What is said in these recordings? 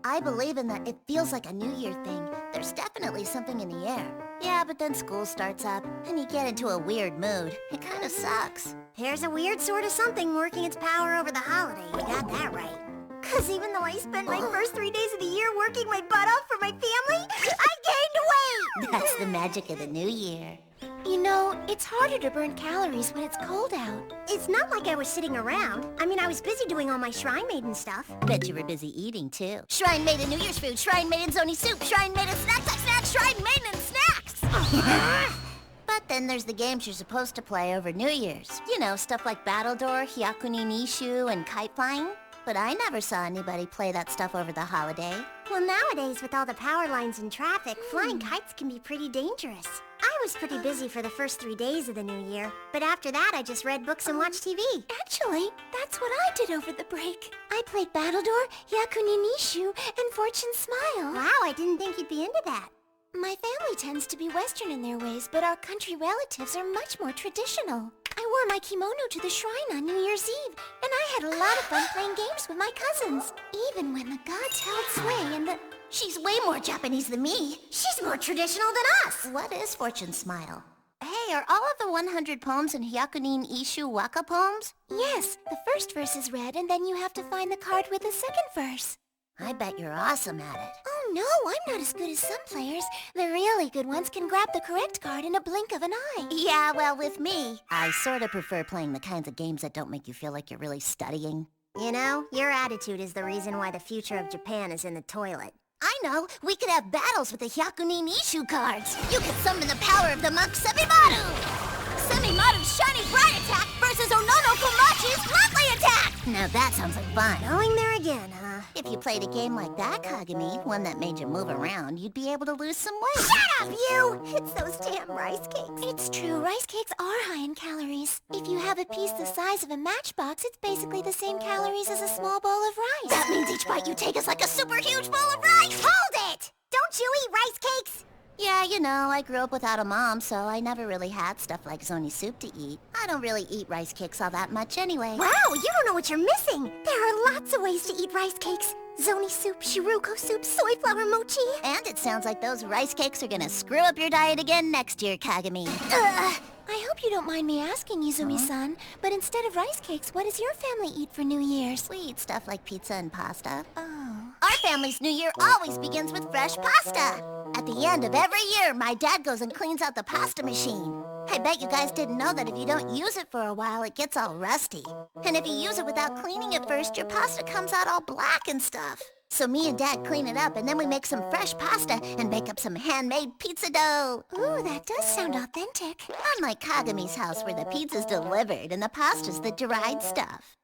I believe in that it feels like a New Year thing. There's definitely something in the air. Yeah, but then school starts up, and you get into a weird mood. It kind of sucks. There's a weird sort of something working its power over the holiday. You got that right. 'Cause even though I spent my first 3 days of the year working my butt off for my family, I gained weight! That's the magic of the New Year. You know, it's harder to burn calories when it's cold out. It's not like I was sitting around. I mean, I was busy doing all my Shrine Maiden stuff. Bet you were busy eating, too. Shrine Maiden New Year's food, Shrine Maiden Zoni soup, Shrine Maiden snacks, Shrine Maiden snacks! But then there's the games you're supposed to play over New Year's. You know, stuff like Battledore, Hyakuni Nishu, and kite flying. But I never saw anybody play that stuff over the holiday. Well, nowadays, with all the power lines and traffic, flying kites can be pretty dangerous. I was pretty busy for the first 3 days of the new year, but after that, I just read books and watched TV. Actually, that's what I did over the break. I played Battledore, Hyakuni Nishu, and Fortune Smile. Wow, I didn't think you'd be into that. My family tends to be Western in their ways, but our country relatives are much more traditional. I wore my kimono to the shrine on New Year's Eve, and I had a lot of fun playing games with my cousins. Even when the gods held sway and the... She's way more Japanese than me. She's more traditional than us. What is Fortune Smile? Hey, are all of the 100 poems in Hyakunin Ishu Waka poems? Yes, the first verse is read, and then you have to find the card with the second verse. I bet you're awesome at it. Oh no, I'm not as good as some players. The really good ones can grab the correct card in a blink of an eye. Yeah, well, with me, I sort of prefer playing the kinds of games that don't make you feel like you're really studying. You know, your attitude is the reason why the future of Japan is in the toilet. I know! We could have battles with the Hyakunin Ishu cards! You could summon the power of the monk Semimaru! Semimaru's shiny bright attack versus Onono Komachi's monthly attack! Now that sounds like fun. Going there again, huh? If you played a game like that, Kagami, one that made you move around, you'd be able to lose some weight. Shut up, you! It's those damn rice cakes. It's true, rice cakes are high in calories. If you have a piece the size of a matchbox, it's basically the same calories as a small bowl of rice. That means each bite you take is like a super huge bowl of rice! Hold it! Don't you eat rice cakes? Yeah, you know, I grew up without a mom, so I never really had stuff like Zoni soup to eat. I don't really eat rice cakes all that much anyway. Wow, you don't know what you're missing. There are lots of ways to eat rice cakes. Zoni soup, shiruko soup, soy flour mochi. And it sounds like those rice cakes are gonna screw up your diet again next year, Kagami. I hope you don't mind me asking, Izumi-san, but instead of rice cakes, what does your family eat for New Year's? We eat stuff like pizza and pasta. Oh. Our family's New Year always begins with fresh pasta. At the end of every year, my dad goes and cleans out the pasta machine. I bet you guys didn't know that if you don't use it for a while, it gets all rusty. And if you use it without cleaning it first, your pasta comes out all black and stuff. So me and Dad clean it up, and then we make some fresh pasta and bake up some handmade pizza dough. Ooh, that does sound authentic. Unlike Kagami's house, where the pizza's delivered and the pasta's the dried stuff.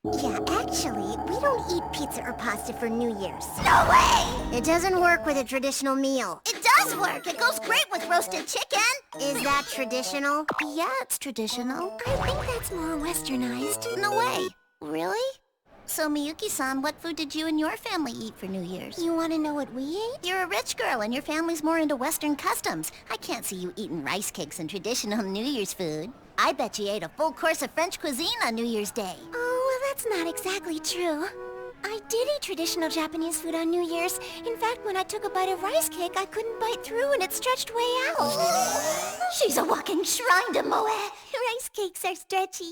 Yeah, actually, we don't eat pizza or pasta for New Year's. No way! It doesn't work with a traditional meal. It does work! It goes great with roasted chicken! Is that traditional? Yeah, it's traditional. I think that's more westernized. No way. Really? So, Miyuki-san, what food did you and your family eat for New Year's? You want to know what we ate? You're a rich girl, and your family's more into Western customs. I can't see you eating rice cakes and traditional New Year's food. I bet you ate a full course of French cuisine on New Year's Day. Oh, well, that's not exactly true. I did eat traditional Japanese food on New Year's. In fact, when I took a bite of rice cake, I couldn't bite through and it stretched way out. She's a walking shrine to Moe. Rice cakes are stretchy.